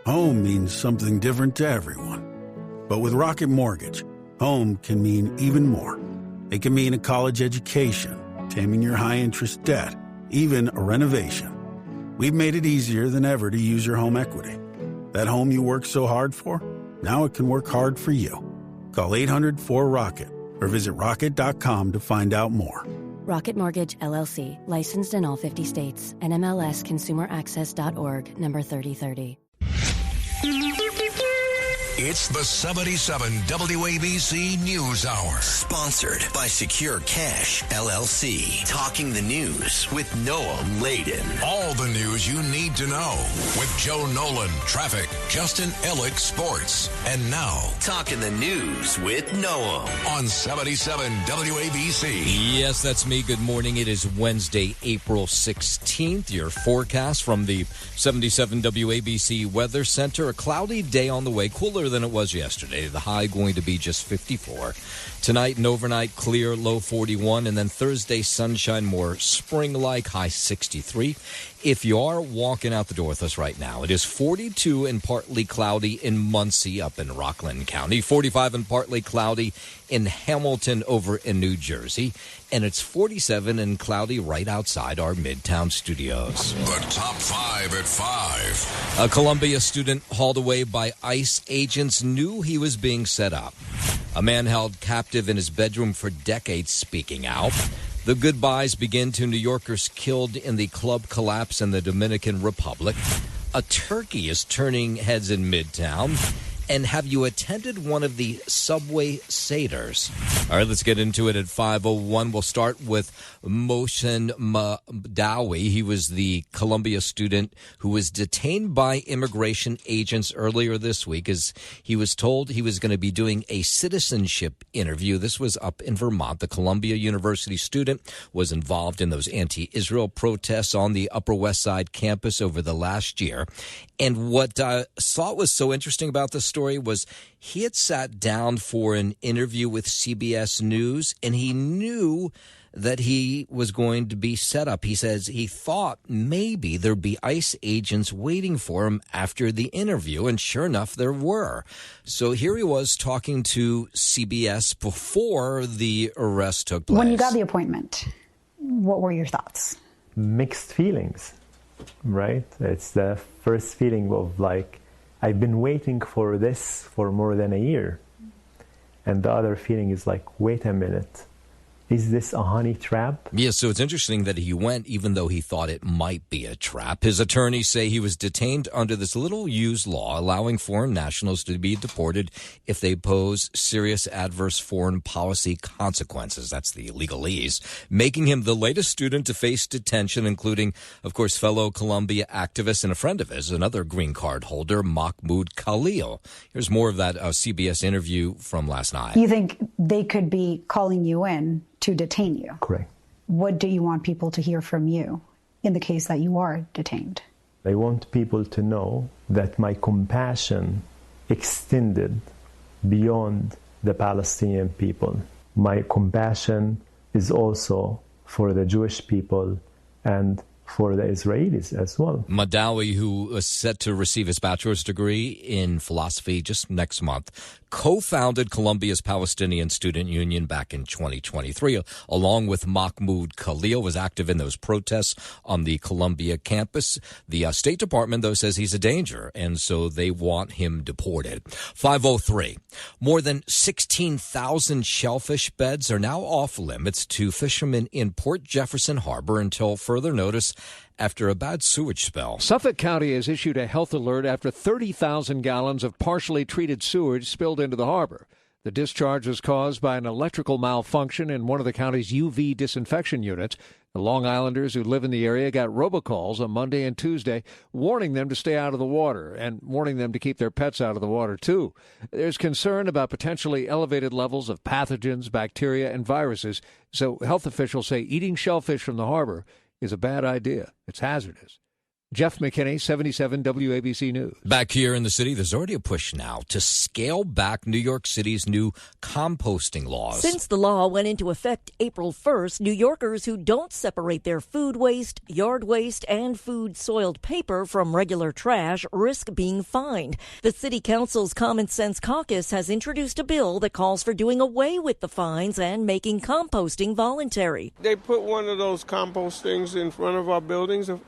Home means something different to everyone. But with Rocket Mortgage, home can mean even more. It can mean a college education, taming your high-interest debt, even a renovation. We've made it easier than ever to use your home equity. That home you worked so hard for, now it can work hard for you. Call 800-4ROCKET or visit rocket.com to find out more. Rocket Mortgage, LLC. Licensed in all 50 states. NMLSConsumerAccess.org. Number 3030. It's the 77 WABC News Hour. Sponsored by Secure Cash, LLC. Talking the news with Noah Layden. All the news you need to know with Joe Nolan, traffic, Justin Ellick, sports. And now, Talking the news with Noah on 77 WABC. Yes, that's me. Good morning. It is Wednesday, April 16th. Your forecast from the 77 WABC Weather Center. A cloudy day on the way, cooler than it was yesterday. The high going to be just 54. Tonight and overnight, clear, low 41. And then Thursday, sunshine, more spring-like, high 63. If you are walking out the door with us right now, it is 42 and partly cloudy in Muncie up in Rockland County, 45 and partly cloudy in Hamilton over in New Jersey, and it's 47 and cloudy right outside our Midtown studios. The top 5 at 5. A Columbia student hauled away by ICE agents knew he was being set up. A man held captive in his bedroom for decades speaking out. The goodbyes begin to New Yorkers killed in the club collapse in the Dominican Republic. A turkey is turning heads in Midtown. And have you attended one of the subway seders? All right, let's get into it at 5:01. We'll start with Mohsen Madawi. He was the Columbia student who was detained by immigration agents earlier this week as he was told he was going to be doing a citizenship interview. This was up in Vermont. The Columbia University student was involved in those anti-Israel protests on the Upper West Side campus over the last year. And what I thought was so interesting about this story was he had sat down for an interview with CBS News, and he knew that he was going to be set up. He says he thought maybe there'd be ICE agents waiting for him after the interview, and sure enough, there were. So here he was talking to CBS before the arrest took place. When you got the appointment, what were your thoughts? Mixed feelings, right? It's the first feeling of like, I've been waiting for this for more than a year. And the other feeling is like, wait a minute. Is this a honey trap? Yeah, so it's interesting that he went even though he thought it might be a trap. His attorneys say he was detained under this little used law allowing foreign nationals to be deported if they pose serious adverse foreign policy consequences. That's the legalese, making him the latest student to face detention, including, of course, fellow Columbia activist and a friend of his, another green card holder, Mahmoud Khalil. Here's more of that CBS interview from last night. You think they could be calling you in to detain you? Correct. What do you want people to hear from you in the case that you are detained? I want people to know that my compassion extended beyond the Palestinian people. My compassion is also for the Jewish people and for the Israelis as well. Madawi, who is set to receive his bachelor's degree in philosophy just next month, co-founded Columbia's Palestinian Student Union back in 2023, along with Mahmoud Khalil, was active in those protests on the Columbia campus. The State Department, though, says he's a danger, and so they want him deported. 5:03. More than 16,000 shellfish beds are now off limits to fishermen in Port Jefferson Harbor until further notice after a bad sewage spill. Suffolk County has issued a health alert after 30,000 gallons of partially treated sewage spilled into the harbor. The discharge was caused by an electrical malfunction in one of the county's UV disinfection units. The Long Islanders who live in the area got robocalls on Monday and Tuesday warning them to stay out of the water and warning them to keep their pets out of the water, too. There's concern about potentially elevated levels of pathogens, bacteria, and viruses, so health officials say eating shellfish from the harbor is a bad idea. It's hazardous. Jeff McKinney, 77 WABC News. Back here in the city, there's already a push now to scale back New York City's new composting laws. Since the law went into effect April 1st, New Yorkers who don't separate their food waste, yard waste, and food soiled paper from regular trash risk being fined. The City Council's Common Sense Caucus has introduced a bill that calls for doing away with the fines and making composting voluntary. They put one of those compost things in front of our buildings a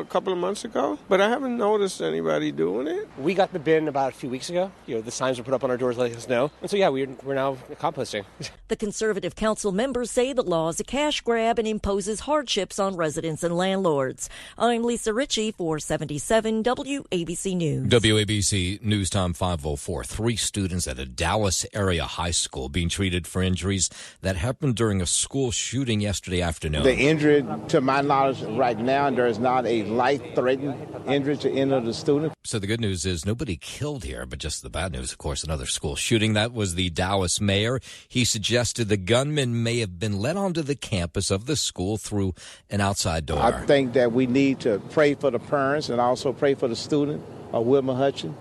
couple of months ago, but I haven't noticed anybody doing it. We got the bin about a few weeks ago. The signs were put up on our doors letting us know. And so, we're now composting. The Conservative Council members say the law is a cash grab and imposes hardships on residents and landlords. I'm Lisa Ritchie for 77 WABC News. WABC News Time 5:04. 3 students at a Dallas area high school being treated for injuries that happened during a school shooting yesterday afternoon. The injury, to my knowledge right now, there is not a life-threatening injury to any of the students. So the good news is nobody killed here, but just the bad news, of course, another school shooting. That was the Dallas mayor. He suggested the gunman may have been let onto the campus of the school through an outside door. I think that we need to pray for the parents and also pray for the student, Wilma Hutchin.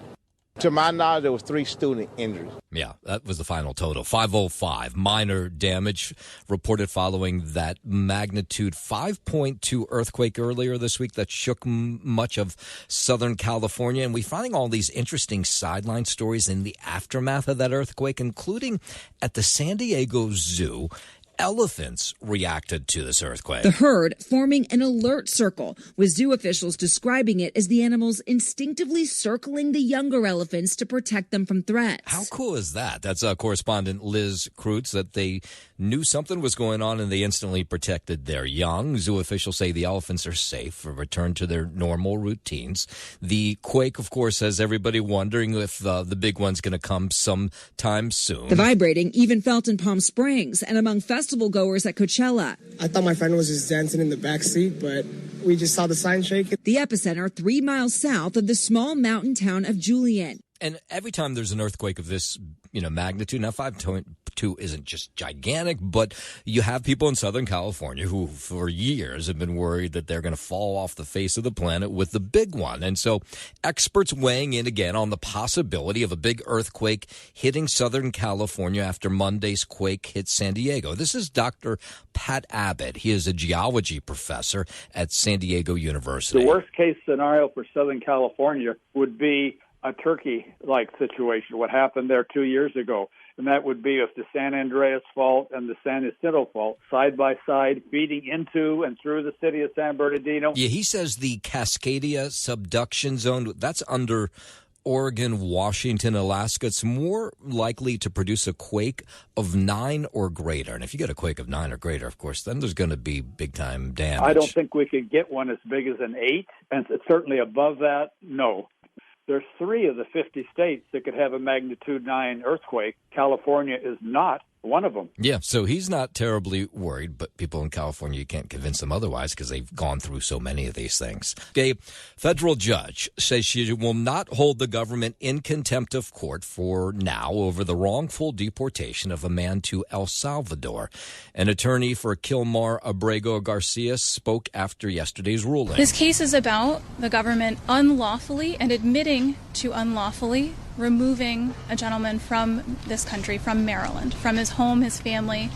To my knowledge, there was 3 student injuries. Yeah, that was the final total. 505, minor damage reported following that magnitude 5.2 earthquake earlier this week that shook much of Southern California. And we're finding all these interesting sideline stories in the aftermath of that earthquake, including at the San Diego Zoo. Elephants reacted to this earthquake. The herd forming an alert circle, with zoo officials describing it as the animals instinctively circling the younger elephants to protect them from threats. How cool is that? That's correspondent Liz Kreutz, that they knew something was going on and they instantly protected their young. Zoo officials say the elephants are safe for return to their normal routines. The quake, of course, has everybody wondering if the big one's going to come sometime soon. The vibrating even felt in Palm Springs and among festival goers at Coachella. I thought my friend was just dancing in the back seat, but we just saw the sign shaking. The epicenter 3 miles south of the small mountain town of Julian. And every time there's an earthquake of this, magnitude, now 5.2 isn't just gigantic, but you have people in Southern California who for years have been worried that they're going to fall off the face of the planet with the big one. And so experts weighing in again on the possibility of a big earthquake hitting Southern California after Monday's quake hit San Diego. This is Dr. Pat Abbott. He is a geology professor at San Diego University. The worst case scenario for Southern California would be a Turkey-like situation, what happened there 2 years ago. And that would be if the San Andreas Fault and the San Isidro Fault, side by side, feeding into and through the city of San Bernardino. Yeah, he says the Cascadia subduction zone, that's under Oregon, Washington, Alaska. It's more likely to produce a quake of 9 or greater. And if you get a quake of 9 or greater, of course, then there's going to be big-time damage. I don't think we could get one as big as an 8, and certainly above that, no. There's 3 of the 50 states that could have a magnitude 9 earthquake. California is not one of them. Yeah, so he's not terribly worried, but people in California, you can't convince them otherwise because they've gone through so many of these things. A federal judge says she will not hold the government in contempt of court for now over the wrongful deportation of a man to El Salvador. An attorney for Kilmar Abrego Garcia spoke after yesterday's ruling. This case is about the government unlawfully and admitting to unlawfully removing a gentleman from this country, from Maryland, from his home, his family,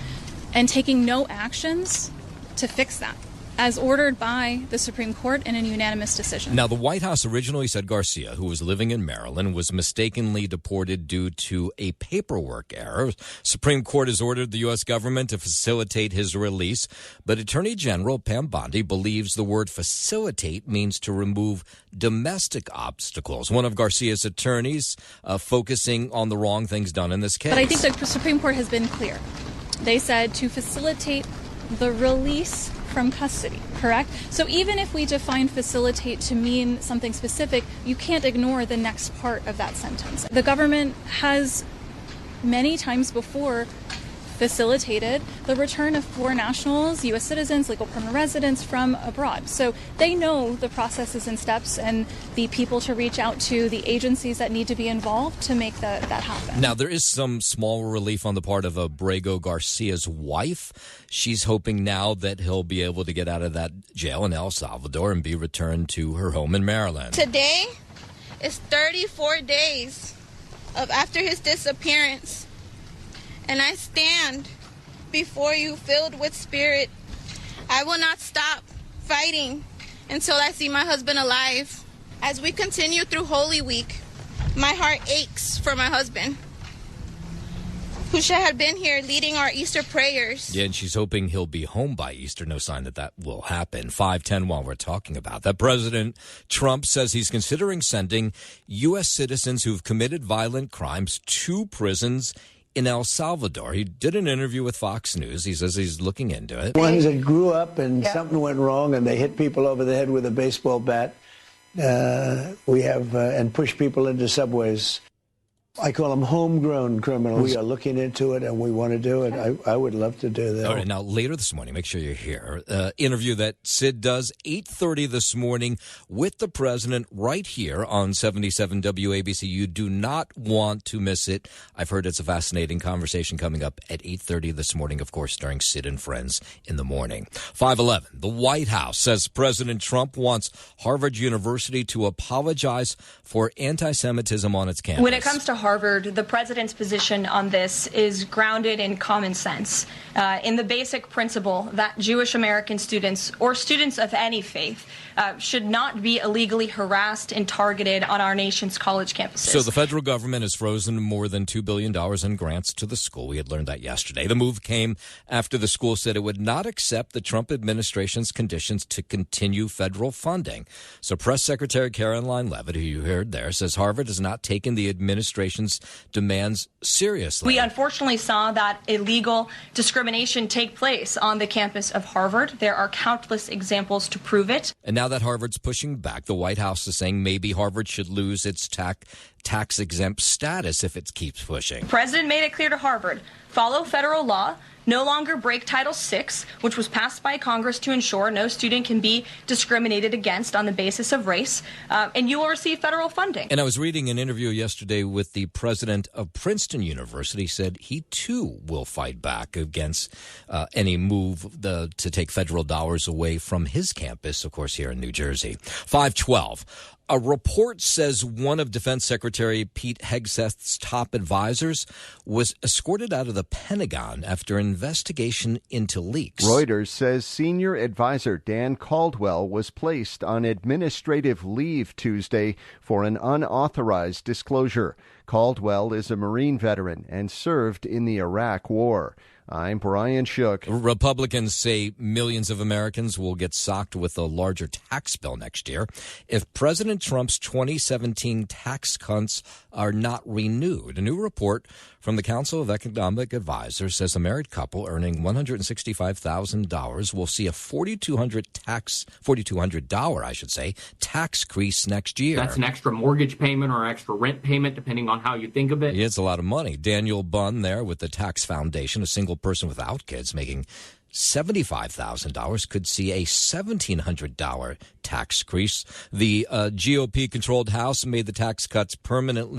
and taking no actions to fix that, as ordered by the Supreme Court in a unanimous decision. Now, the White House originally said Garcia, who was living in Maryland, was mistakenly deported due to a paperwork error. Supreme Court has ordered the U.S. government to facilitate his release, but Attorney General Pam Bondi believes the word facilitate means to remove domestic obstacles. One of Garcia's attorneys focusing on the wrong things done in this case. But I think the Supreme Court has been clear. They said to facilitate the release from custody, correct? So even if we define facilitate to mean something specific, you can't ignore the next part of that sentence. The government has many times before facilitated the return of foreign nationals, U.S. citizens, legal permanent residents from abroad. So they know the processes and steps and the people to reach out to, the agencies that need to be involved to make that happen. Now, there is some small relief on the part of Abrego Garcia's wife. She's hoping now that he'll be able to get out of that jail in El Salvador and be returned to her home in Maryland. Today is 34 days after his disappearance, and I stand before you filled with spirit. I will not stop fighting until I see my husband alive. As we continue through Holy Week, my heart aches for my husband, who should have been here leading our Easter prayers. Yeah, and she's hoping he'll be home by Easter. No sign that will happen. 5:10 while we're talking about that. President Trump says he's considering sending U.S. citizens who've committed violent crimes to prisons in El Salvador. He did an interview with Fox News. He says he's looking into it. Ones that grew up and something went wrong and they hit people over the head with a baseball bat. We have and push people into subways. I call them homegrown criminals. We are looking into it, and we want to do it. I would love to do that. All right, now, later this morning, make sure you're here. Interview that Sid does, 8:30 this morning with the president right here on 77 WABC. You do not want to miss it. I've heard it's a fascinating conversation coming up at 8:30 this morning, of course, during Sid and Friends in the morning. 5:11, the White House says President Trump wants Harvard University to apologize for anti-Semitism on its campus. When it comes to Harvard, the president's position on this is grounded in common sense, in the basic principle that Jewish American students or students of any faith should not be illegally harassed and targeted on our nation's college campuses. So the federal government has frozen more than $2 billion in grants to the school. We had learned that yesterday. The move came after the school said it would not accept the Trump administration's conditions to continue federal funding. So Press Secretary Caroline Leavitt, who you heard there, says Harvard has not taken the administration's demands seriously. We unfortunately saw that illegal discrimination take place on the campus of Harvard. There are countless examples to prove it. And now that Harvard's pushing back, the White House is saying maybe Harvard should lose its tax-exempt status if it keeps pushing. The president made it clear to Harvard, follow federal law, no longer break Title VI, which was passed by Congress to ensure no student can be discriminated against on the basis of race, and you will receive federal funding. And I was reading an interview yesterday with the president of Princeton University. He said he, too, will fight back against any move to take federal dollars away from his campus, of course, here in New Jersey. 5:12. A report says one of Defense Secretary Pete Hegseth's top advisors was escorted out of the Pentagon after an investigation into leaks. Reuters says senior advisor Dan Caldwell was placed on administrative leave Tuesday for an unauthorized disclosure. Caldwell is a Marine veteran and served in the Iraq War. I'm Brian Shook. Republicans say millions of Americans will get socked with a larger tax bill next year if President Trump's 2017 tax cuts are not renewed. A new report from the Council of Economic Advisors says a married couple earning $165,000 will see a $4,200 tax increase next year. That's an extra mortgage payment or extra rent payment, depending on how you think of it. Yeah, it's a lot of money. Daniel Bunn there with the Tax Foundation, a single person without kids making $75,000 could see a $1,700 tax increase. The GOP-controlled House made the tax cuts permanent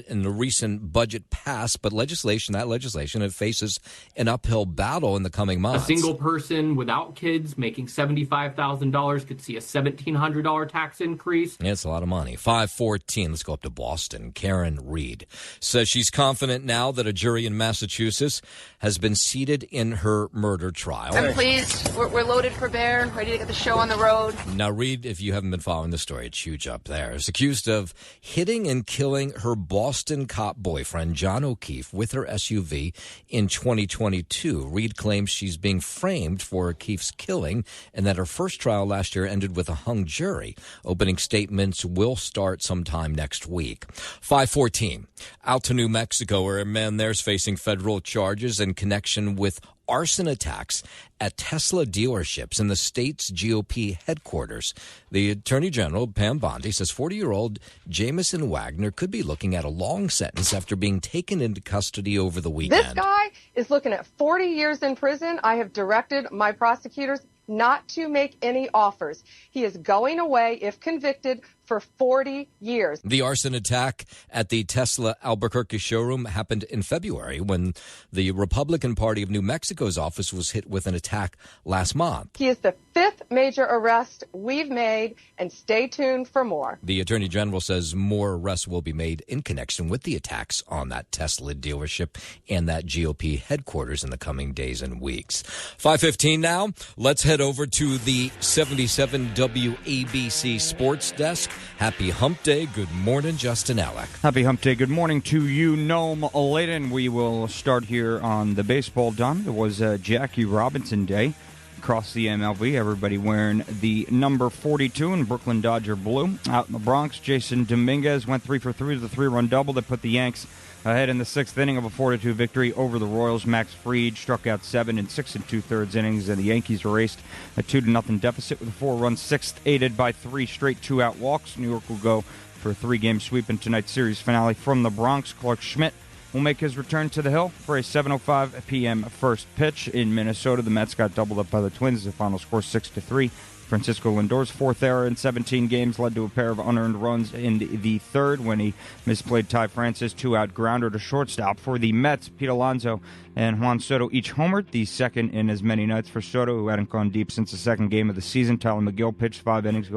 in the recent budget pass, but that legislation, it faces an uphill battle in the coming months. A single person without kids making $75,000 could see a $1,700 tax increase. Yeah, it's a lot of money. 5:14. Let's go up to Boston. Karen Reed says she's confident now that a jury in Massachusetts has been seated in her murder trial. I'm pleased. We're loaded for bear, ready to get the show on the road. Now, Reed, if you haven't been following the story, it's huge up there. Is accused of hitting and killing her Boston cop boyfriend, John O'Keefe, with her SUV in 2022. Reed claims she's being framed for O'Keefe's killing and that her first trial last year ended with a hung jury. Opening statements will start sometime next week. 5:14. Out to New Mexico, where a man there's facing federal charges in connection with arson attacks at Tesla dealerships in the state's GOP headquarters. The Attorney General, Pam Bondi, says 40-year-old Jamison Wagner could be looking at a long sentence after being taken into custody over the weekend. This guy is looking at 40 years in prison. I have directed my prosecutors not to make any offers. He is going away, if convicted, for 40 years. The arson attack at the Tesla Albuquerque showroom happened in February when the Republican Party of New Mexico's office was hit with an attack last month. He is the fifth major arrest we've made, and stay tuned for more. The Attorney General says more arrests will be made in connection with the attacks on that Tesla dealership and that GOP headquarters in the coming days and weeks. 5:15 now. Let's head over to the 77 WABC Sports Desk. Happy Hump Day. Good morning, Justin Alec. Happy Hump Day. Good morning to you, Noam Layden. We will start here on the baseball dime. It was Jackie Robinson Day across the MLB. Everybody wearing the number 42 in Brooklyn Dodger blue. Out in the Bronx, Jason Dominguez went 3 for 3 with a 3-run double that put the Yanks ahead in the sixth inning of a 4-2 victory over the Royals. Max Fried struck out 7 in 6 2/3 innings, and the Yankees erased a 2-0 deficit with a 4-run sixth, aided by 3 straight 2-out walks. New York will go for a 3-game sweep in tonight's series finale. From the Bronx, Clark Schmidt will make his return to the Hill for a 7:05 p.m. first pitch. In Minnesota, the Mets got doubled up by the Twins. The final score 6-3. Francisco Lindor's fourth error in 17 games led to a pair of unearned runs in the third when he misplayed Ty Francis' 2-out grounder to shortstop. For the Mets, Pete Alonso and Juan Soto each homered, the second in as many nights for Soto, who hadn't gone deep since the second game of the season. Tyler McGill pitched 5 innings,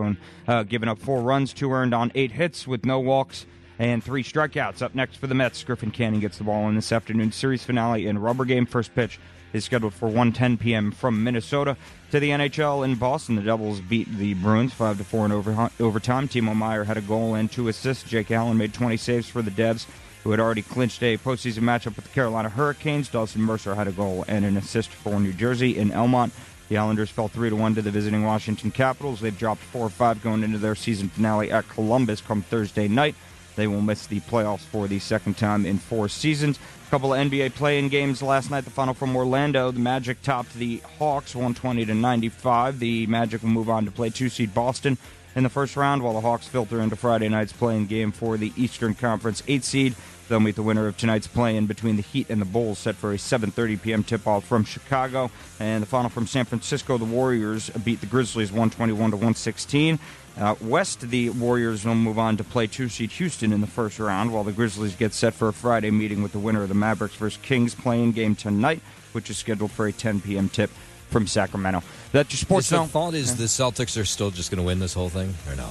giving up 4 runs, 2 earned on 8 hits with no walks and 3 strikeouts. Up next for the Mets, Griffin Canning gets the ball in this afternoon's series finale in rubber game. First pitch is scheduled for 1:10 p.m. from Minnesota. To the NHL in Boston, the Devils beat the Bruins 5-4 in overtime. Timo Meier had a goal and 2 assists. Jake Allen made 20 saves for the Devs, who had already clinched a postseason matchup with the Carolina Hurricanes. Dawson Mercer had a goal and an assist for New Jersey. In Elmont, the Islanders fell 3-1 to the visiting Washington Capitals. They've dropped 4-5 going into their season finale at Columbus come Thursday night. They will miss the playoffs for the second time in 4 seasons. A couple of NBA play-in games last night. The final from Orlando. The Magic topped the Hawks 120-95. The Magic will move on to play 2-seed Boston in the first round, while the Hawks filter into Friday night's play-in game for the Eastern Conference 8-seed. They'll meet the winner of tonight's play-in between the Heat and the Bulls, set for a 7:30 p.m. tip-off from Chicago. And the final from San Francisco, the Warriors beat the Grizzlies 121-116. West, the Warriors will move on to play 2-seed Houston in the first round, while the Grizzlies get set for a Friday meeting with the winner of the Mavericks vs. Kings play-in game tonight, which is scheduled for a 10 p.m. tip from Sacramento. That's your sports zone. The thought is the Celtics are still just going to win this whole thing, or no?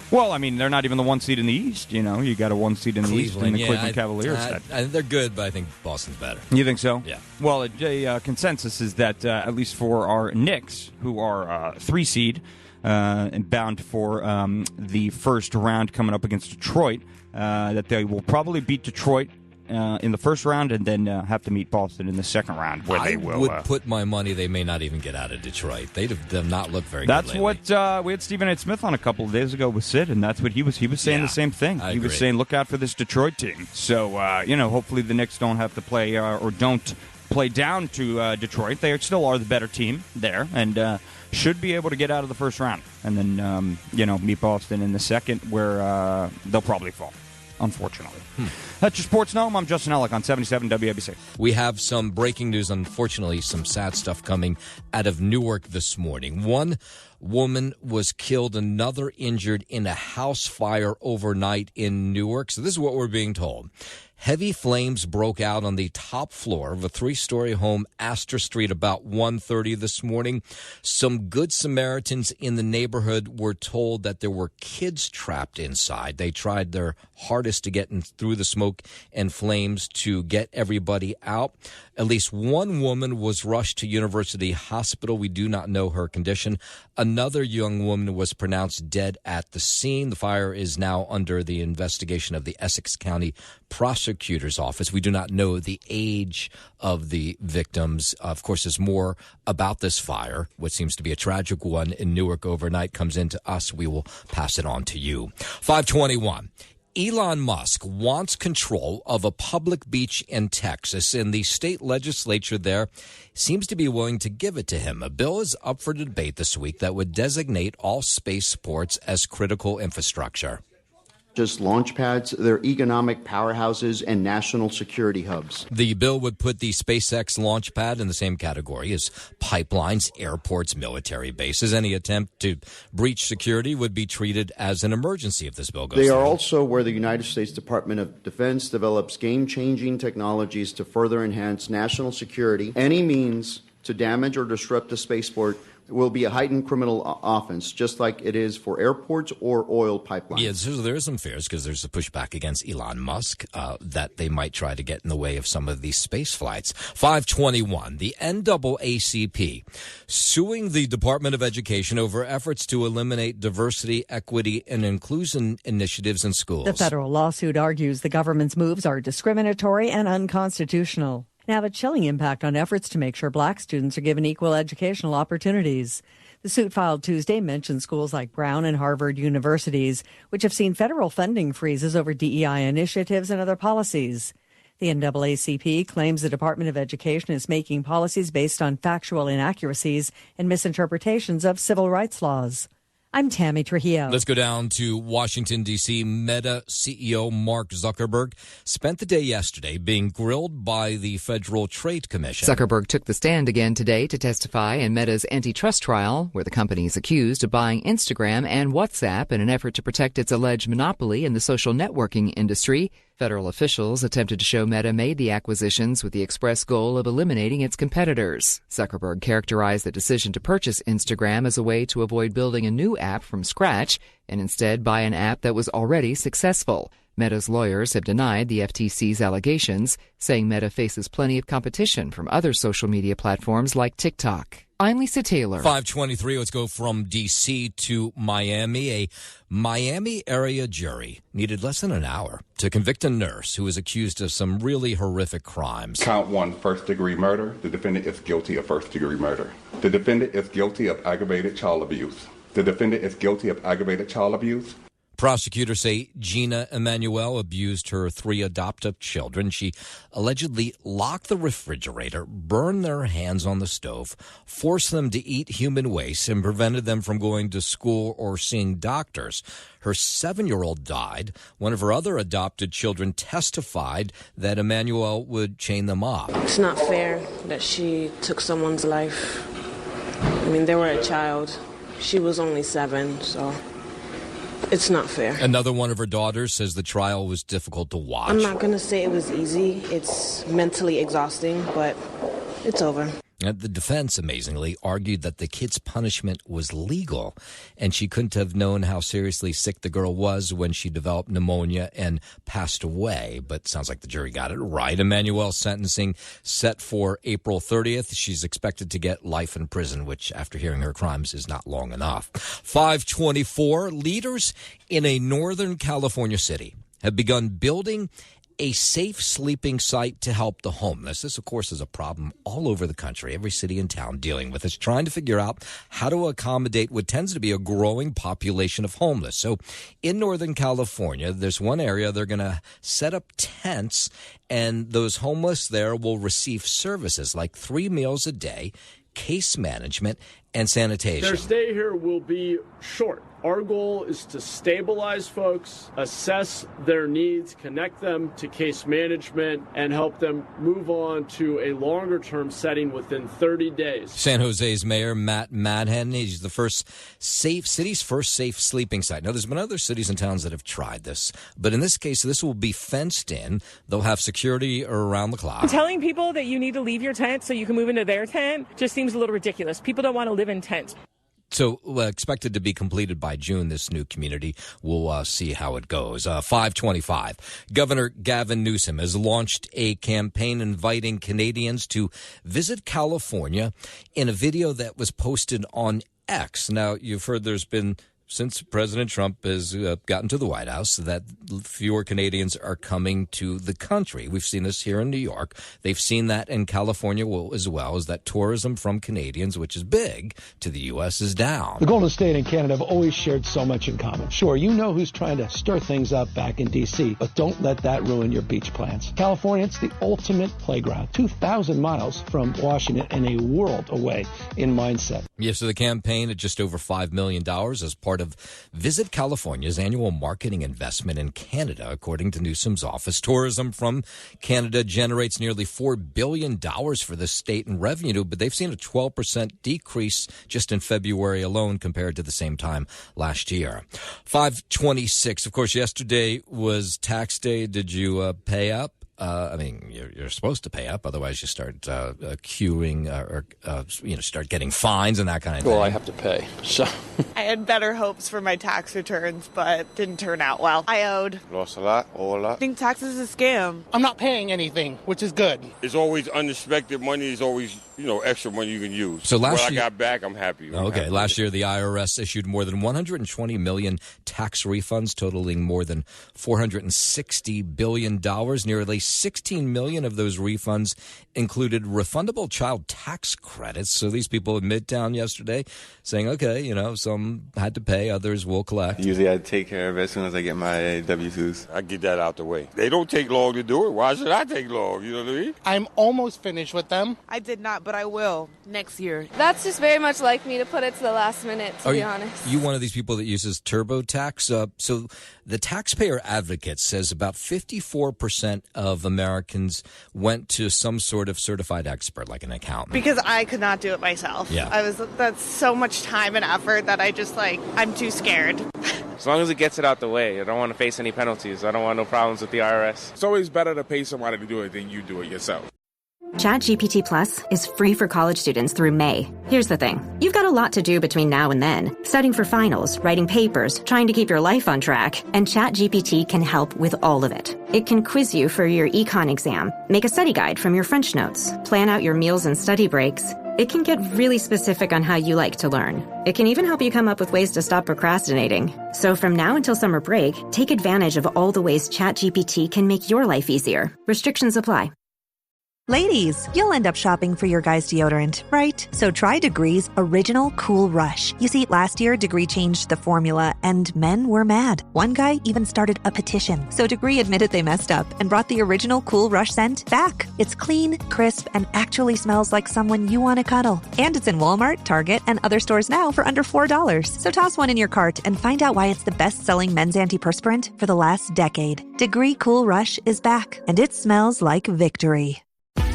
Well, I mean, they're not even the 1 seed in the East. You know, you got a 1 seed in the East in the Cleveland Cavaliers. They're good, but I think Boston's better. You think so? Yeah. Well, a consensus is that, at least for our Knicks, who are 3 seed, and bound for the first round coming up against Detroit, that they will probably beat Detroit in the first round and then have to meet Boston in the second round, where they will. I would put my money they may not even get out of Detroit. They've not looked very good lately. That's what we had Stephen A. Smith on a couple of days ago with Sid, and that's what he was saying the same thing. He was saying, look out for this Detroit team. So, hopefully the Knicks don't have to play or don't play down to Detroit. They still are the better team there, and should be able to get out of the first round. And then, meet Boston in the second, where they'll probably fall, unfortunately. That's your Sports Gnome. I'm Justin Ellick on 77 WABC. We have some breaking news, unfortunately, some sad stuff coming out of Newark this morning. One woman was killed, another injured in a house fire overnight in Newark. So this is what we're being told. Heavy flames broke out on the top floor of a 3-story home, Astor Street, about 1:30 this morning. Some Good Samaritans in the neighborhood were told that there were kids trapped inside. They tried their hardest to get in through the smoke and flames to get everybody out. At least one woman was rushed to University Hospital. We do not know her condition. Another young woman was pronounced dead at the scene. The fire is now under the investigation of the Essex County Prosecutor's Office. We do not know the age of the victims. Of course, there's more about this fire, what seems to be a tragic one in Newark overnight, comes into us. We will pass it on to you. 521. Elon Musk wants control of a public beach in Texas, and the state legislature there seems to be willing to give it to him. A bill is up for debate this week that would designate all spaceports as critical infrastructure. Just launch pads, they're economic powerhouses and national security hubs. The bill would put the SpaceX launch pad in the same category as pipelines, airports, military bases. Any attempt to breach security would be treated as an emergency if this bill goes through. They are also where the United States Department of Defense develops game-changing technologies to further enhance national security. Any means to damage or disrupt the spaceport will be a heightened criminal offense, just like it is for airports or oil pipelines. Yeah, so there are some fears because there's a pushback against Elon Musk that they might try to get in the way of some of these space flights. 521, the NAACP suing the Department of Education over efforts to eliminate diversity, equity, and inclusion initiatives in schools. The federal lawsuit argues the government's moves are discriminatory and unconstitutional and have a chilling impact on efforts to make sure black students are given equal educational opportunities. The suit filed Tuesday mentions schools like Brown and Harvard universities, which have seen federal funding freezes over DEI initiatives and other policies. The NAACP claims the Department of Education is making policies based on factual inaccuracies and misinterpretations of civil rights laws. I'm Tammy Trujillo. Let's go down to Washington, D.C. Meta CEO Mark Zuckerberg spent the day yesterday being grilled by the Federal Trade Commission. Zuckerberg took the stand again today to testify in Meta's antitrust trial, where the company is accused of buying Instagram and WhatsApp in an effort to protect its alleged monopoly in the social networking industry. Federal officials attempted to show Meta made the acquisitions with the express goal of eliminating its competitors. Zuckerberg characterized the decision to purchase Instagram as a way to avoid building a new app from scratch and instead buy an app that was already successful. Meta's lawyers have denied the FTC's allegations, saying Meta faces plenty of competition from other social media platforms like TikTok. I'm Lisa Taylor. 523, let's go from D.C. to Miami. A Miami area jury needed less than an hour to convict a nurse who was accused of some really horrific crimes. Count 1, first-degree murder. The defendant is guilty of first-degree murder. The defendant is guilty of aggravated child abuse. The defendant is guilty of aggravated child abuse. Prosecutors say Gina Emanuel abused her 3 adoptive children. She allegedly locked the refrigerator, burned their hands on the stove, forced them to eat human waste, and prevented them from going to school or seeing doctors. Her 7-year-old died. One of her other adopted children testified that Emanuel would chain them up. It's not fair that she took someone's life. I mean, they were a child. She was only 7, so it's not fair. Another one of her daughters says the trial was difficult to watch. I'm not going to say it was easy. It's mentally exhausting, but it's over. The defense, amazingly, argued that the kid's punishment was legal, and she couldn't have known how seriously sick the girl was when she developed pneumonia and passed away. But sounds like the jury got it right. Emanuel's sentencing set for April 30th. She's expected to get life in prison, which, after hearing her crimes, is not long enough. 524, leaders in a Northern California city have begun building a safe sleeping site to help the homeless. This, of course, is a problem all over the country. Every city and town dealing with it, trying to figure out how to accommodate what tends to be a growing population of homeless. So in Northern California, there's one area they're going to set up tents, and those homeless there will receive services like 3 meals a day, case management, and sanitation. Their stay here will be short. Our goal is to stabilize folks, assess their needs, connect them to case management, and help them move on to a longer-term setting within 30 days. San Jose's Mayor Matt Madhen, he's the city's first safe sleeping site. Now, there's been other cities and towns that have tried this, but in this case, this will be fenced in. They'll have security around the clock. Telling people that you need to leave your tent so you can move into their tent just seems a little ridiculous. People don't want to live in tents. So expected to be completed by June, this new community. We'll see how it goes. 525. Governor Gavin Newsom has launched a campaign inviting Canadians to visit California in a video that was posted on X. Now, you've heard there's been since President Trump has gotten to the White House, that fewer Canadians are coming to the country. We've seen this here in New York. They've seen that in California as well, is that tourism from Canadians, which is big, to the U.S. is down. The Golden State and Canada have always shared so much in common. Sure, you know who's trying to stir things up back in D.C., but don't let that ruin your beach plans. California, it's the ultimate playground. 2,000 miles from Washington and a world away in mindset. Yes, so the campaign at just over $5 million as part of Visit California's annual marketing investment in Canada, according to Newsom's office. Tourism from Canada generates nearly $4 billion for the state in revenue, but they've seen a 12% decrease just in February alone compared to the same time last year. 526. Of course, yesterday was tax day. Did you pay up? I mean, you're supposed to pay up, otherwise you start queuing or start getting fines and that kind of thing. Well, I have to pay, so. I had better hopes for my tax returns, but didn't turn out well. I owed. Lost a lot, all a lot. I think taxes is a scam. I'm not paying anything, which is good. It's always unexpected money. It's always, extra money you can use. So last year, I got back, I'm happy. Last year the IRS issued more than 120 million tax refunds, totaling more than $460 billion. Nearly 16 million of those refunds included refundable child tax credits. So these people in Midtown yesterday saying, okay, some had to pay, others will collect. Usually I take care of it as soon as I get my W-2s. I get that out the way. They don't take long to do it. Why should I take long? You know what I mean? I'm almost finished with them. I did not, but I will next year. That's just very much like me to put it to the last minute, to be honest. You one of these people that uses TurboTax? So the taxpayer advocate says about 54% of Americans went to some sort of certified expert, like an accountant. Because I could not do it myself. Yeah. That's so much time and effort that I'm too scared. As long as it gets it out the way. I don't want to face any penalties. I don't want no problems with the IRS. It's always better to pay somebody to do it than you do it yourself. ChatGPT Plus is free for college students through May. Here's the thing. You've got a lot to do between now and then. Studying for finals, writing papers, trying to keep your life on track. And ChatGPT can help with all of it. It can quiz you for your econ exam, make a study guide from your French notes, plan out your meals and study breaks. It can get really specific on how you like to learn. It can even help you come up with ways to stop procrastinating. So from now until summer break, take advantage of all the ways ChatGPT can make your life easier. Restrictions apply. Ladies, you'll end up shopping for your guy's deodorant, right? So try Degree's Original Cool Rush. You see, last year, Degree changed the formula, and men were mad. One guy even started a petition. So Degree admitted they messed up and brought the Original Cool Rush scent back. It's clean, crisp, and actually smells like someone you want to cuddle. And it's in Walmart, Target, and other stores now for under $4. So toss one in your cart and find out why it's the best-selling men's antiperspirant for the last decade. Degree Cool Rush is back, and it smells like victory.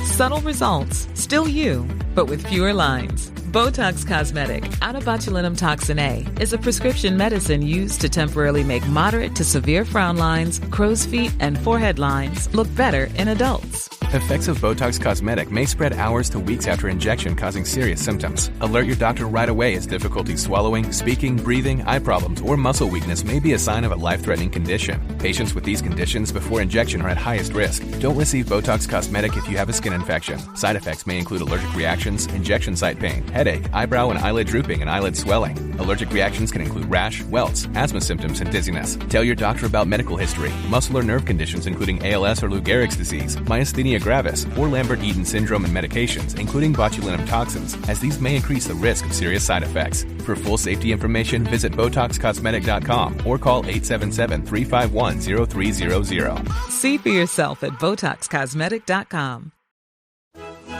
Subtle results, still you, but with fewer lines. Botox Cosmetic, out of botulinum toxin A, is a prescription medicine used to temporarily make moderate to severe frown lines, crow's feet, and forehead lines look better in adults. Effects of Botox Cosmetic may spread hours to weeks after injection, causing serious symptoms. Alert your doctor right away as difficulty swallowing, speaking, breathing, eye problems, or muscle weakness may be a sign of a life-threatening condition. Patients with these conditions before injection are at highest risk. Don't receive Botox Cosmetic if you have a skin infection. Side effects may include allergic reactions, injection site pain, headache, eyebrow and eyelid drooping, and eyelid swelling. Allergic reactions can include rash, welts, asthma symptoms, and dizziness. Tell your doctor about medical history, muscle or nerve conditions including ALS or Lou Gehrig's disease, myasthenia gravis, or Lambert-Eaton syndrome, and medications, including botulinum toxins, as these may increase the risk of serious side effects. For full safety information, visit BotoxCosmetic.com or call 877-351-0300. See for yourself at BotoxCosmetic.com.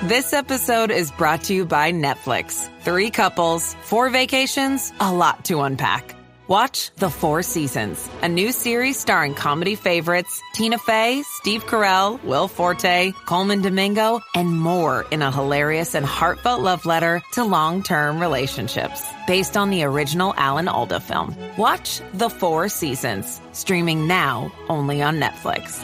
This episode is brought to you by Netflix. 3 couples, 4 vacations, a lot to unpack. Watch The 4 Seasons, a new series starring comedy favorites Tina Fey, Steve Carell, Will Forte, Coleman Domingo, and more in a hilarious and heartfelt love letter to long-term relationships. Based on the original Alan Alda film. Watch The 4 Seasons, streaming now only on Netflix.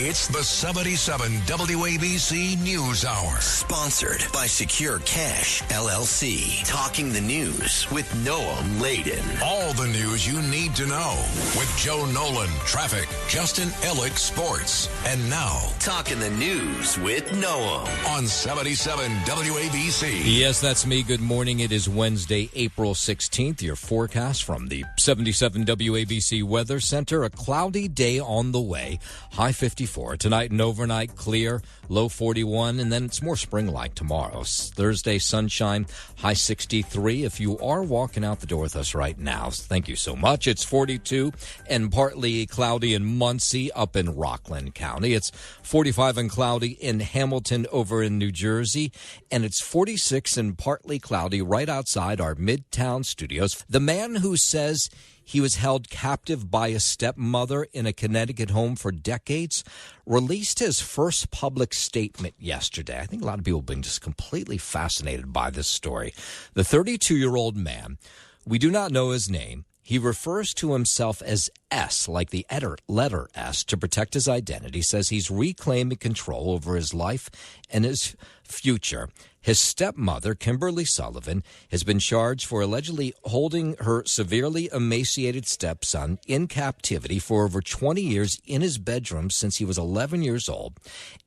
It's the 77 WABC News Hour. Sponsored by Secure Cash, LLC. Talking the news with Noam Laden. All the news you need to know with Joe Nolan, traffic, Justin Ellick, sports. And now, Talking the news with Noam on 77 WABC. Yes, that's me. Good morning. It is Wednesday, April 16th. Your forecast from the 77 WABC Weather Center. A cloudy day on the way. High 54. Tonight and overnight, clear. Low 41. And then it's more spring-like tomorrow. Thursday, sunshine. High 63. If you are walking out the door with us right now, thank you so much. It's 42 and partly cloudy in Muncie up in Rockland County. It's 45 and cloudy in Hamilton over in New Jersey. And it's 46 and partly cloudy right outside our midtown studios. The man who says he was held captive by a stepmother in a Connecticut home for decades released his first public statement yesterday. I think a lot of people have been just completely fascinated by this story. The 32-year-old man, we do not know his name. He refers to himself as S, like the letter S, to protect his identity. Says he's reclaiming control over his life and his future. His stepmother, Kimberly Sullivan, has been charged for allegedly holding her severely emaciated stepson in captivity for over 20 years in his bedroom since he was 11 years old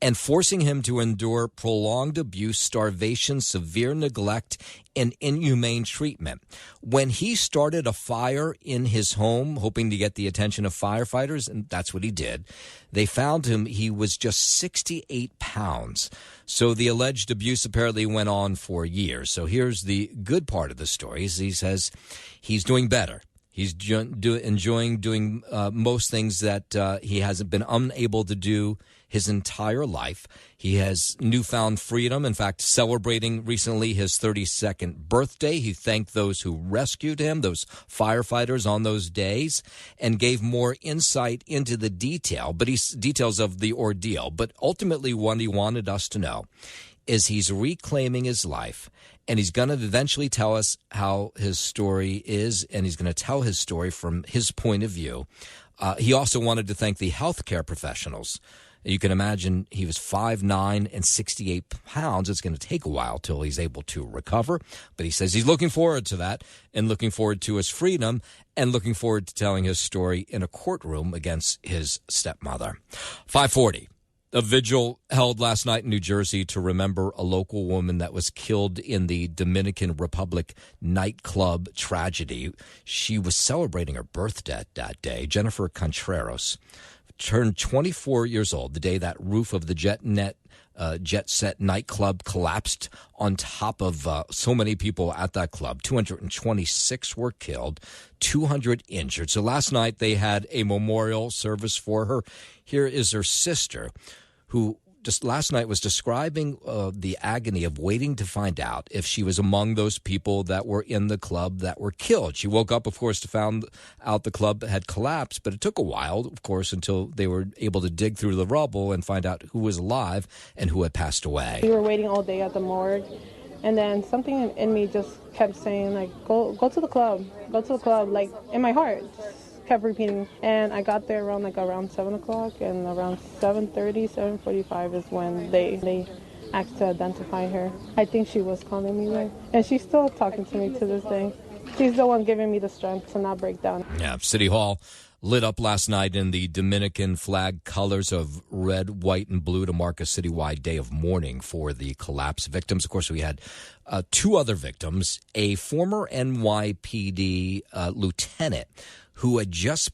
and forcing him to endure prolonged abuse, starvation, severe neglect, and inhumane treatment. When he started a fire in his home, hoping to get the attention of firefighters, and that's what he did, they found him. He was just 68 pounds. So the alleged abuse apparently went on for years. So here's the good part of the story. He says he's doing better. He's enjoying doing most things that he hasn't been unable to do his entire life. He has newfound freedom. In fact, celebrating recently his 32nd birthday. He thanked those who rescued him, those firefighters on those days, and gave more insight into the details of the ordeal. But ultimately, what he wanted us to know is he's reclaiming his life, and he's going to eventually tell us how his story is, and he's going to tell his story from his point of view. He also wanted to thank the healthcare professionals. You can imagine he was 5'9" and 68 pounds. It's going to take a while till he's able to recover. But he says he's looking forward to that and looking forward to his freedom and looking forward to telling his story in a courtroom against his stepmother. 5:40. A vigil held last night in New Jersey to remember a local woman that was killed in the Dominican Republic nightclub tragedy. She was celebrating her birthday that day. Jennifer Contreras turned 24 years old the day that roof of the Jet Set nightclub collapsed on top of so many people at that club. 226 were killed, 200 injured. So last night they had a memorial service for her. Here is her sister, who just last night was describing the agony of waiting to find out if she was among those people that were in the club that were killed. She woke up, of course, to find out the club had collapsed, but it took a while, of course, until they were able to dig through the rubble and find out who was alive and who had passed away. We were waiting all day at the morgue, and then something in me just kept saying, like, go to the club, like, in my heart. Kept repeating, and I got there around 7 o'clock, and around 7:30, 7:45 is when they asked to identify her. I think she was calling me there, and she's still talking to me to this day. She's the one giving me the strength to not break down. Yeah, City Hall lit up last night in the Dominican flag colors of red, white, and blue to mark a citywide day of mourning for the collapse victims. Of course, we had two other victims, a former NYPD lieutenant who had just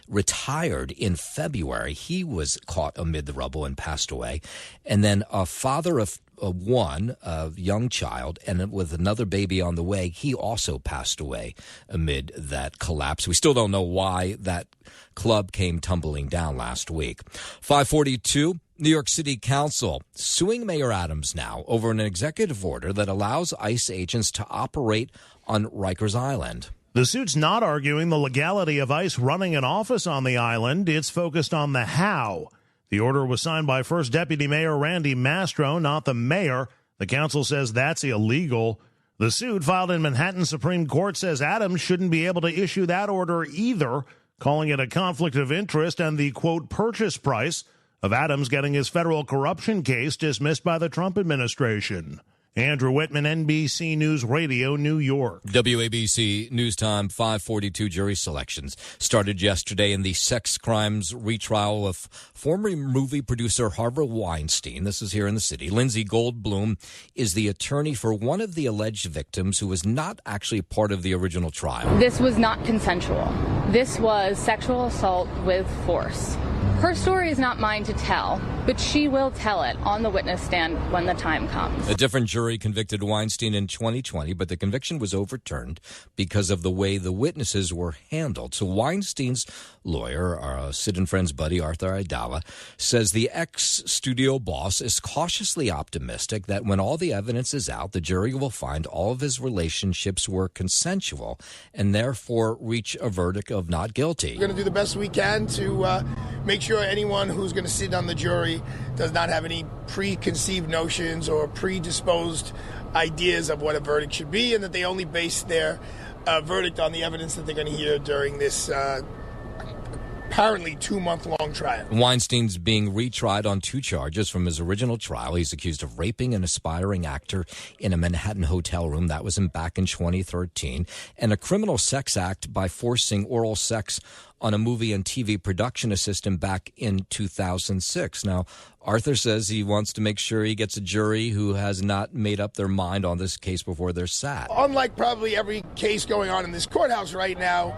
retired in February. He was caught amid the rubble and passed away. And then a father of one, a young child, and with another baby on the way, he also passed away amid that collapse. We still don't know why that club came tumbling down last week. 5:42. New York City Council suing Mayor Adams now over an executive order that allows ICE agents to operate on Rikers Island. The suit's not arguing the legality of ICE running an office on the island. It's focused on the how. The order was signed by First Deputy Mayor Randy Mastro, not the mayor. The council says that's illegal. The suit filed in Manhattan Supreme Court says Adams shouldn't be able to issue that order either. calling it a conflict of interest and the, quote, purchase price of Adams getting his federal corruption case dismissed by the Trump administration. Andrew Whitman, NBC News Radio, New York. WABC News Time 542 jury selections started yesterday in the sex crimes retrial of former movie producer Harvey Weinstein. This is here in the city. Lindsay Goldblum is the attorney for one of the alleged victims who was not actually part of the original trial. This was not consensual. This was sexual assault with force. Her story is not mine to tell, but she will tell it on the witness stand when the time comes. A different jury convicted Weinstein in 2020, but the conviction was overturned because of the way the witnesses were handled. So Weinstein's lawyer, Sid and Friends buddy Arthur Aidala, says the ex-studio boss is cautiously optimistic that when all the evidence is out, the jury will find all of his relationships were consensual and therefore reach a verdict of not guilty. We're going to do the best we can to make sure anyone who's going to sit on the jury does not have any preconceived notions or predisposed ideas of what a verdict should be, and that they only base their verdict on the evidence that they're going to hear during this apparently 2-month-long trial. Weinstein's being retried on 2 charges from his original trial. He's accused of raping an aspiring actor in a Manhattan hotel room. That was back in 2013. And a criminal sex act by forcing oral sex on a movie and TV production assistant back in 2006. Now, Arthur says he wants to make sure he gets a jury who has not made up their mind on this case before they're sat. Unlike probably every case going on in this courthouse right now,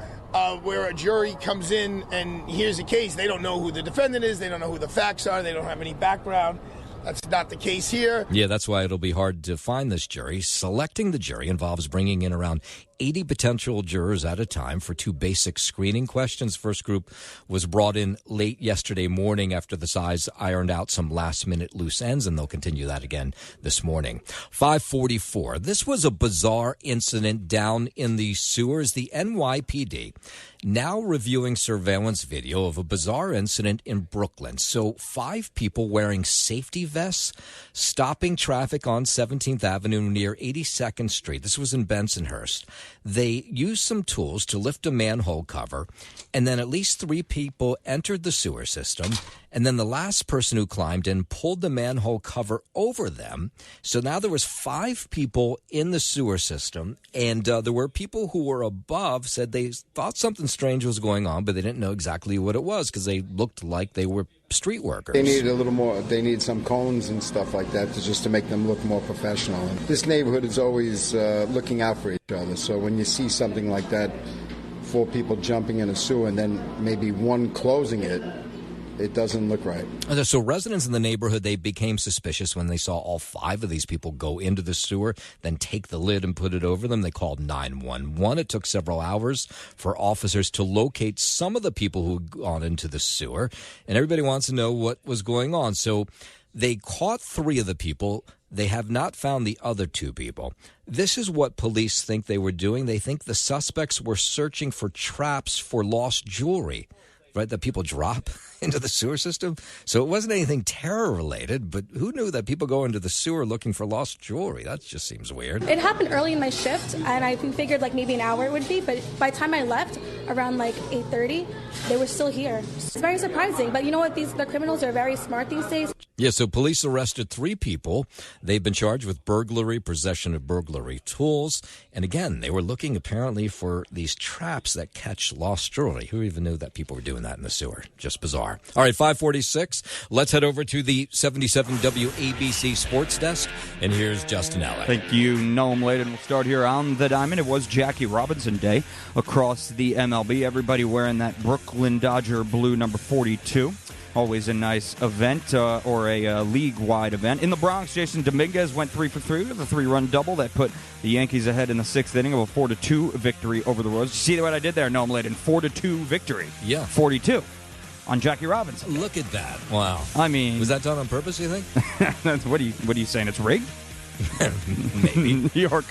where a jury comes in and hears a case, they don't know who the defendant is, they don't know who the facts are, they don't have any background. That's not the case here. Yeah, that's why it'll be hard to find this jury. Selecting the jury involves bringing in around 80 potential jurors at a time for 2 basic screening questions. First group was brought in late yesterday morning after the sides ironed out some last-minute loose ends, and they'll continue that again this morning. 544. This was a bizarre incident down in the sewers. The NYPD now reviewing surveillance video of a bizarre incident in Brooklyn. So 5 people wearing safety vests stopping traffic on 17th Avenue near 82nd Street. This was in Bensonhurst. They used some tools to lift a manhole cover, and then at least 3 people entered the sewer system, and then the last person who climbed in pulled the manhole cover over them. So now there was 5 people in the sewer system, and there were people who were above, said they thought something strange was going on, but they didn't know exactly what it was because they looked like they were street workers. They need a little more, they need some cones and stuff like that just to make them look more professional. And this neighborhood is always looking out for each other, so when you see something like that, 4 people jumping in a sewer and then maybe 1 closing it, it doesn't look right. So residents in the neighborhood, they became suspicious when they saw all 5 of these people go into the sewer, then take the lid and put it over them. They called 911. It took several hours for officers to locate some of the people who had gone into the sewer, and everybody wants to know what was going on. So they caught 3 of the people. They have not found the other 2 people. This is what police think they were doing. They think the suspects were searching for traps for lost jewelry, right, that people drop into the sewer system. So it wasn't anything terror-related, but who knew that people go into the sewer looking for lost jewelry? That just seems weird. It happened early in my shift, and I figured like maybe an hour it would be, but by the time I left, around like 8:30, they were still here. It's very surprising, but you know what? The criminals are very smart these days. Yeah, so police arrested 3 people. They've been charged with burglary, possession of burglary tools, and again, they were looking apparently for these traps that catch lost jewelry. Who even knew that people were doing that in the sewer? Just bizarre. All right, 546. Let's head over to the 77 WABC Sports Desk, and here's Justin Ellick. Thank you, Noam Layden. We'll start here on the diamond. It was Jackie Robinson Day across the MLB. Everybody wearing that Brooklyn Dodger blue number 42. Always a nice event or a league-wide event. In the Bronx, Jason Dominguez went 3 for 3 with a 3-run double that put the Yankees ahead in the 6th inning of a 4-2 victory over the Royals. See what I did there, Noam Layden? 4-2 victory. Yeah. 42 on Jackie Robinson. Look at that. Wow. I mean, was that done on purpose, you think? What are you saying? It's rigged? Maybe. New York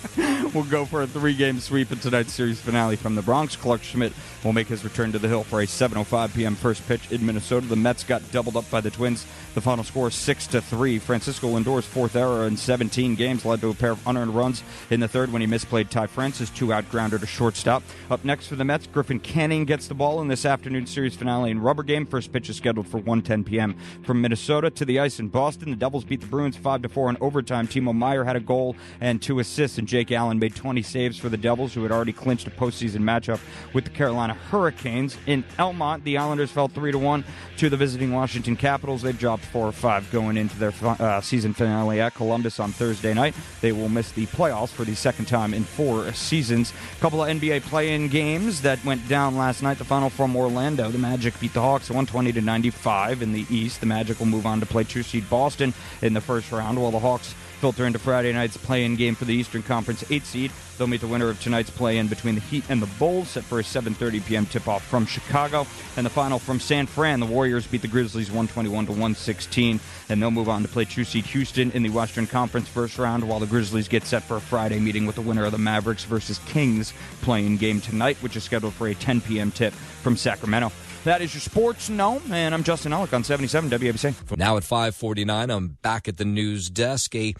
will go for a 3-game sweep in tonight's series finale from the Bronx. Clark Schmidt will make his return to the Hill for a 7:05 p.m. first pitch in Minnesota. The Mets got doubled up by the Twins. The final score 6-3. Francisco Lindor's fourth error in 17 games led to a pair of unearned runs in the third when he misplayed Ty France's 2-out grounder to shortstop. Up next for the Mets, Griffin Canning gets the ball in this afternoon's series finale in rubber game. First pitch is scheduled for 1:10 p.m. From Minnesota to the ice in Boston, the Devils beat the Bruins 5-4 in overtime. Timo Meier had a goal and 2 assists, and Jake Allen made 20 saves for the Devils, who had already clinched a postseason matchup with the Carolina Hurricanes. In Elmont, the Islanders fell 3-1 to the visiting Washington Capitals. They've dropped 4-5 going into their season finale at Columbus on Thursday night. They will miss the playoffs for the second time in 4 seasons. A couple of NBA play-in games that went down last night. The final from Orlando. The Magic beat the Hawks 120-95 in the East. The Magic will move on to play 2-seed Boston in the first round, while the Hawks filter into Friday night's play-in game for the Eastern Conference 8-seed. They'll meet the winner of tonight's play-in between the Heat and the Bulls, set for a 7:30 p.m. tip-off from Chicago. And the final from San Fran, the Warriors beat the Grizzlies 121-116, and they'll move on to play 2-seed Houston in the Western Conference first round, while the Grizzlies get set for a Friday meeting with the winner of the Mavericks versus Kings play-in game tonight, which is scheduled for a 10 p.m. tip from Sacramento. That is your Sports Know, and I'm Justin Ellick on 77 WABC. Now at 5:49, I'm back at the news desk. A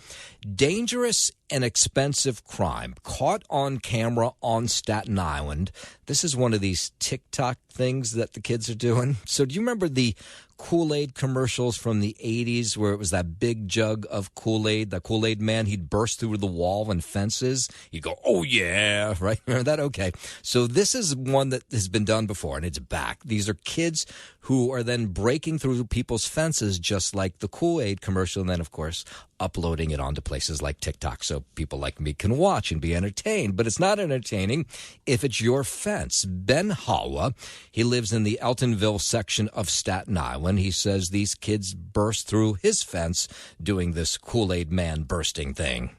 dangerous and expensive crime caught on camera on Staten Island. This is one of these TikTok things that the kids are doing. So do you remember the Kool-Aid commercials from the 80s where it was that big jug of Kool-Aid, the Kool-Aid man, he'd burst through the wall and fences. You'd go, oh, yeah, right? Remember that? Okay. So this is one that has been done before, and it's back. These are kids who are then breaking through people's fences just like the Kool-Aid commercial, and then, of course, uploading it onto places like TikTok so people like me can watch and be entertained. But it's not entertaining if it's your fence. Ben Hawa, he lives in the Eltonville section of Staten Island. He says these kids burst through his fence doing this Kool-Aid man bursting thing.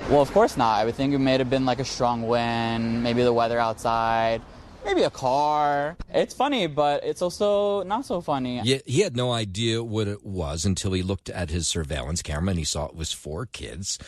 Well, of course not. I would think it may have been like a strong wind, maybe the weather outside, maybe a car. It's funny, but it's also not so funny. Yeah, he had no idea what it was until he looked at his surveillance camera and he saw it was 4 kids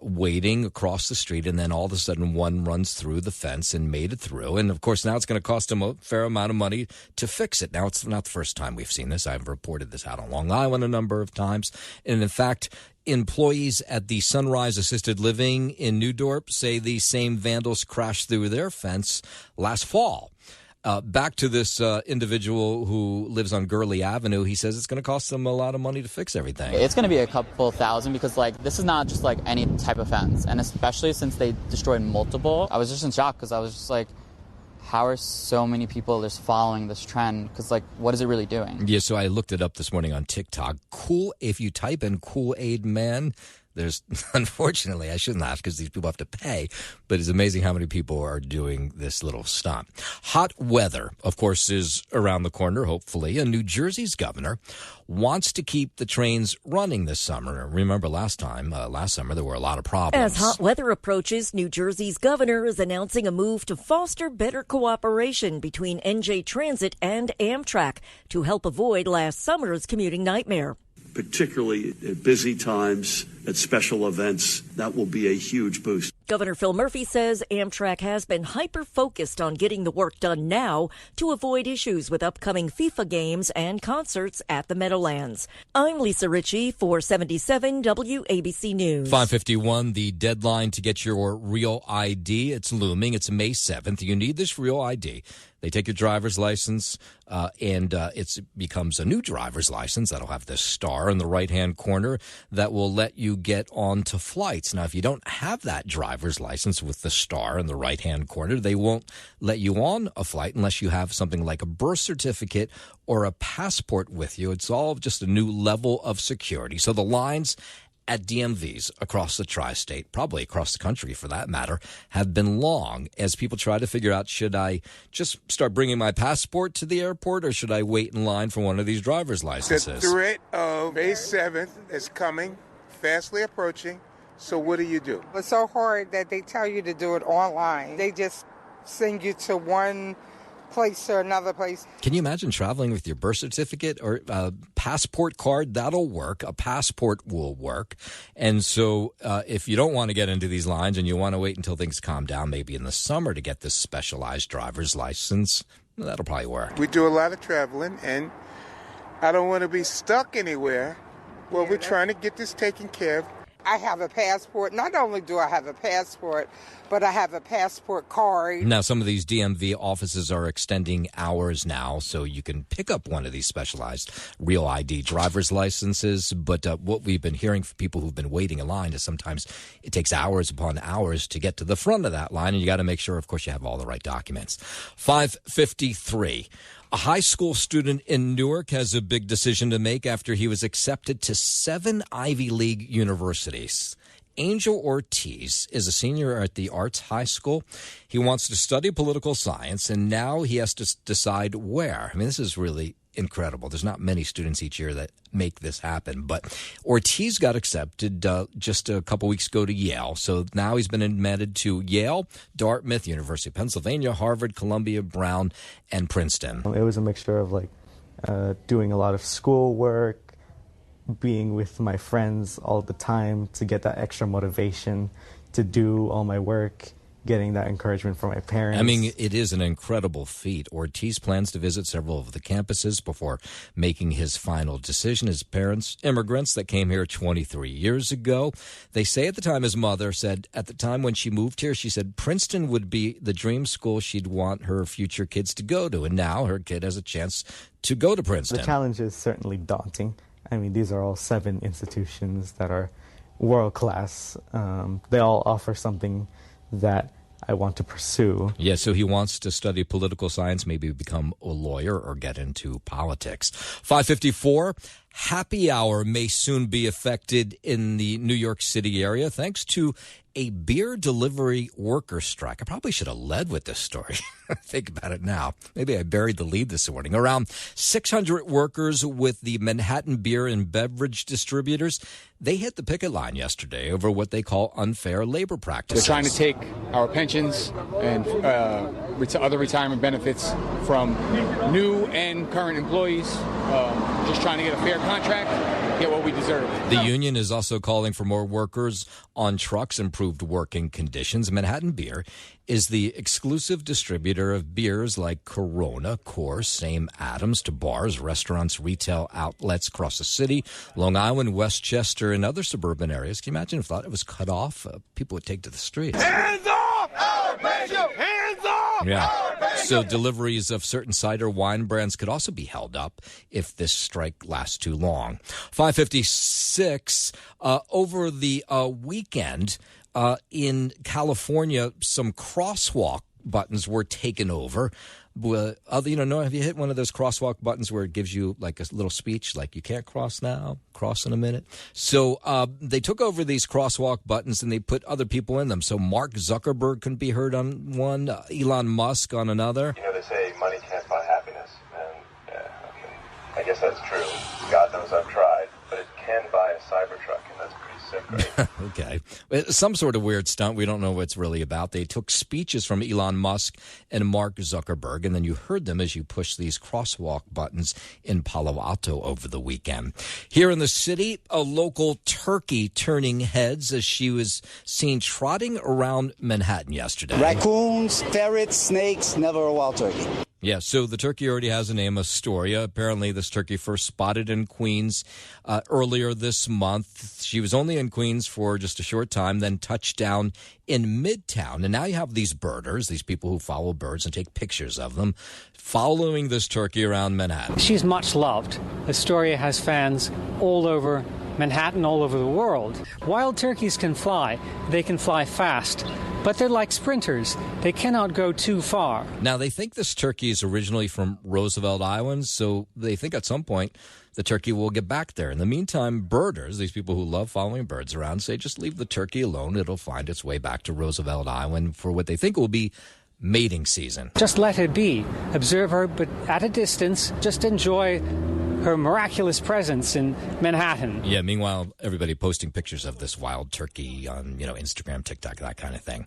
waiting across the street, and then all of a sudden one runs through the fence and made it through. And, of course, now it's going to cost him a fair amount of money to fix it. Now, it's not the first time we've seen this. I've reported this out on Long Island a number of times. And, in fact, employees at the Sunrise Assisted Living in New Dorp say the same vandals crashed through their fence last fall. Back to this individual who lives on Gurley Avenue. He says it's going to cost them a lot of money to fix everything. It's going to be a couple thousand because, this is not just, any type of fence. And especially since they destroyed multiple, I was just in shock because I was just like, how are so many people just following this trend? Because, what is it really doing? Yeah, so I looked it up this morning on TikTok. If you type in Kool-Aid Man, there's, unfortunately, I shouldn't laugh because these people have to pay, but it's amazing how many people are doing this little stunt. Hot weather, of course, is around the corner, hopefully. And New Jersey's governor wants to keep the trains running this summer. Remember last summer, there were a lot of problems. As hot weather approaches, New Jersey's governor is announcing a move to foster better cooperation between NJ Transit and Amtrak to help avoid last summer's commuting nightmare. Particularly at busy times, at special events, that will be a huge boost. Governor Phil Murphy says Amtrak has been hyper-focused on getting the work done now to avoid issues with upcoming FIFA games and concerts at the Meadowlands. I'm Lisa Ritchie for 77 WABC News. 5:51, the deadline to get your real ID. It's looming. It's May 7th. You need this real ID. They take your driver's license, and it becomes a new driver's license that'll have this star in the right-hand corner that will let you get onto flights. Now, if you don't have that driver's license with the star in the right-hand corner, they won't let you on a flight unless you have something like a birth certificate or a passport with you. It's all just a new level of security. So the lines at DMVs across the tri-state, probably across the country for that matter, have been long as people try to figure out, should I just start bringing my passport to the airport or should I wait in line for one of these driver's licenses? The threat of May 7th is coming, fastly approaching. So what do? It's so hard that they tell you to do it online. They just send you to one place or another place. Can you imagine traveling with your birth certificate or passport card, that'll work. A passport will work. And so if you don't want to get into these lines and you want to wait until things calm down, maybe in the summer to get this specialized driver's license, that'll probably work. We do a lot of traveling, and I don't want to be stuck anywhere. Well, we're trying to get this taken care of. I have a passport. Not only do I have a passport, but I have a passport card. Now, some of these DMV offices are extending hours now, so you can pick up one of these specialized Real ID driver's licenses. But what we've been hearing from people who've been waiting in line is sometimes it takes hours upon hours to get to the front of that line, and you got to make sure, of course, you have all the right documents. 5:53. A high school student in Newark has a big decision to make after he was accepted to 7 Ivy League universities. Angel Ortiz is a senior at the Arts High School. He wants to study political science, and now he has to decide where. I mean, this is really incredible. There's not many students each year that make this happen, but Ortiz got accepted just a couple weeks ago to Yale. So now he's been admitted to Yale, Dartmouth, University of Pennsylvania, Harvard, Columbia, Brown, and Princeton. It was a mixture of doing a lot of schoolwork, being with my friends all the time to get that extra motivation to do all my work, getting that encouragement from my parents. I mean, it is an incredible feat. Ortiz plans to visit several of the campuses before making his final decision. His parents, immigrants that came here 23 years ago. They say at the time his mother said, at the time when she moved here, she said Princeton would be the dream school she'd want her future kids to go to. And now her kid has a chance to go to Princeton. The challenge is certainly daunting. I mean, these are all 7 institutions that are world-class. They all offer something that I want to pursue. Yeah, so he wants to study political science, maybe become a lawyer or get into politics. 5:54, happy hour may soon be affected in the New York City area thanks to a beer delivery worker strike. I probably should have led with this story. Think about it now. Maybe I buried the lead this morning. Around 600 workers with the Manhattan Beer and Beverage Distributors, they hit the picket line yesterday over what they call unfair labor practices. They're trying to take our pensions and other retirement benefits from new and current employees, just trying to get a fair contract, get what we deserve. The union is also calling for more workers on trucks, improved working conditions. Manhattan Beer is the exclusive distributor of beers like Corona, Coors, Sam Adams to bars, restaurants, retail outlets across the city, Long Island, Westchester, and other suburban areas. Can you imagine if it was cut off? People would take to the streets. Hands off our patient! Hands off our patient! So deliveries of certain cider wine brands could also be held up if this strike lasts too long. 5:56, over the weekend, in California, some crosswalk buttons were taken over. Have you hit one of those crosswalk buttons where it gives you like a little speech, like you can't cross now, cross in a minute? So they took over these crosswalk buttons and they put other people in them. So Mark Zuckerberg can be heard on one, Elon Musk on another. You know, they say money can't buy happiness, and I guess that's true. God knows I've tried, but it can buy a Cybertruck, and that's pretty sick, right? Okay. Some sort of weird stunt. We don't know what it's really about. They took speeches from Elon Musk and Mark Zuckerberg, and then you heard them as you pushed these crosswalk buttons in Palo Alto over the weekend. Here in the city, a local turkey turning heads as she was seen trotting around Manhattan yesterday. Raccoons, ferrets, snakes, never a wild turkey. Yeah, so the turkey already has a name, Astoria. Apparently, this turkey first spotted in Queens earlier this month. She was only in Queens for just a short time, then touched down in Midtown. And now you have these birders, these people who follow birds and take pictures of them, following this turkey around Manhattan. She's much loved. Astoria has fans all over Manhattan, all over the world. Wild turkeys can fly. They can fly fast, but they're like sprinters. They cannot go too far. Now, they think this turkey is originally from Roosevelt Island, so they think at some point the turkey will get back there. In the meantime, birders, these people who love following birds around, say just leave the turkey alone. It'll find its way back to Roosevelt Island for what they think will be mating season. Just let her be. Observe her, but at a distance. Just enjoy her miraculous presence in Manhattan. Yeah, meanwhile, everybody posting pictures of this wild turkey on, Instagram, TikTok, that kind of thing.